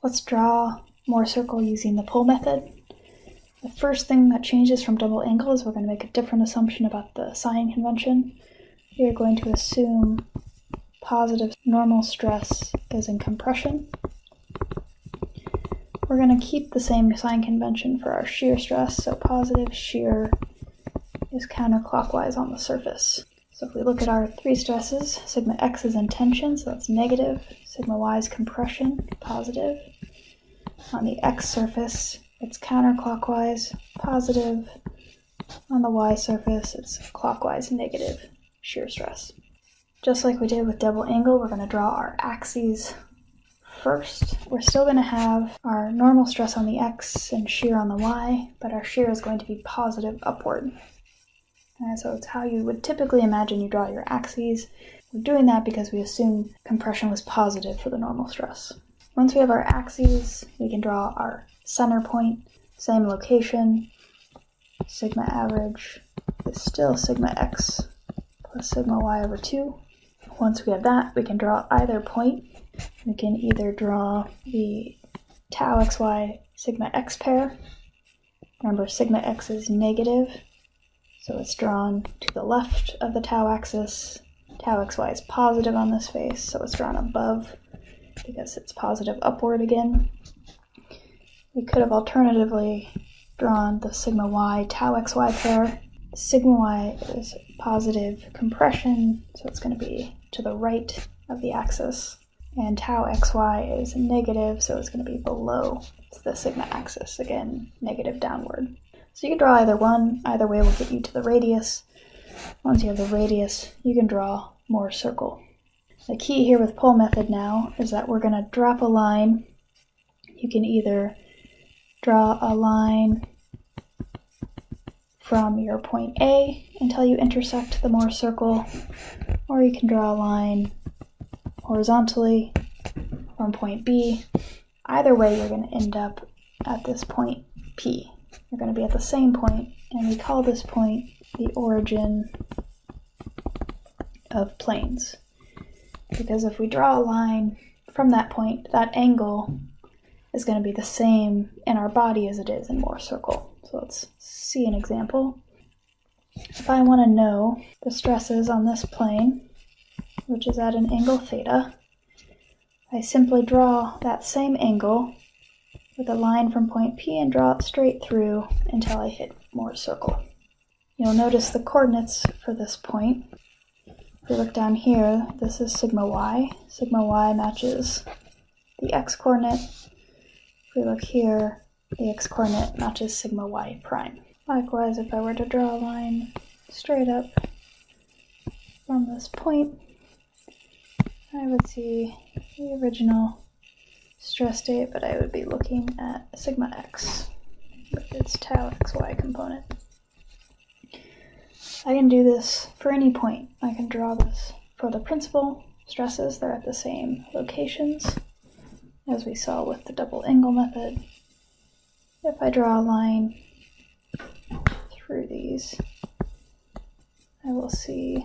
Let's draw Mohr circle using the pole method. The first thing that changes from double angle is we're going to make a different assumption about the sign convention. We are going to assume positive normal stress is in compression. We're going to keep the same sign convention for our shear stress, so positive shear is counterclockwise on the surface. So if we look at our three stresses, sigma x is in tension, so that's negative. Sigma y is compression, positive. On the x surface, it's counterclockwise, positive. On the y surface, it's clockwise, negative shear stress. Just like we did with double angle, we're going to draw our axes first. We're still going to have our normal stress on the x and shear on the y, but our shear is going to be positive upward. And so it's how you would typically imagine you draw your axes. We're doing that because we assume compression was positive for the normal stress. Once we have our axes, we can draw our center point, same location. Sigma average is still sigma x plus sigma y over 2. Once we have that, we can draw either point. We can either draw the tau xy sigma x pair. Remember, sigma x is negative, so it's drawn to the left of the tau axis. Tau xy is positive on this face, so it's drawn above because it's positive upward again. We could have alternatively drawn the sigma y tau xy pair. Sigma y is positive compression, so it's going to be to the right of the axis. And tau xy is negative, so it's going to be below the sigma axis, again, negative downward. So you can draw either one. Either way will get you to the radius. Once you have the radius, you can draw Mohr circle. The key here with pole method now is that we're going to drop a line. You can either draw a line from your point A until you intersect the Mohr circle, or you can draw a line horizontally from point B. Either way, you're going to end up at this point P. You're going to be at the same point, and we call this point the origin of planes. Because if we draw a line from that point, that angle is going to be the same in our body as it is in Mohr circle. So let's see an example. If I want to know the stresses on this plane, which is at an angle theta, I simply draw that same angle with a line from point P and draw it straight through until I hit Mohr circle. You'll notice the coordinates for this point. If we look down here, this is sigma y. Sigma y matches the x-coordinate. If we look here, the x-coordinate matches sigma y prime. Likewise, if I were to draw a line straight up from this point, I would see the original stress state, but I would be looking at sigma x with its tau xy component. I can do this for any point. I can draw this for the principal stresses. They're at the same locations as we saw with the double angle method. If I draw a line through these, I will see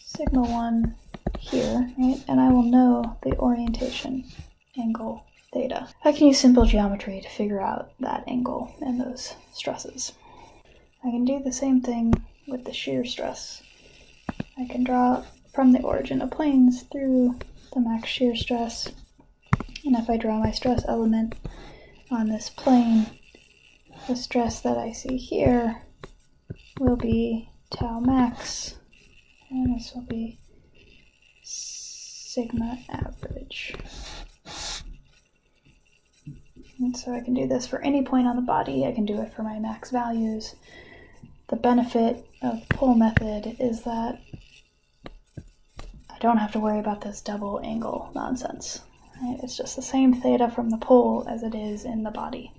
sigma 1 here, right? And I will know the orientation angle theta. I can use simple geometry to figure out that angle and those stresses. I can do the same thing with the shear stress. I can draw from the origin of planes through the max shear stress, and if I draw my stress element on this plane, the stress that I see here will be tau max, and this will be sigma average. And so I can do this for any point on the body. I can do it for my max values. The benefit of pole method is that I don't have to worry about this double angle nonsense. Right? It's just the same theta from the pole as it is in the body.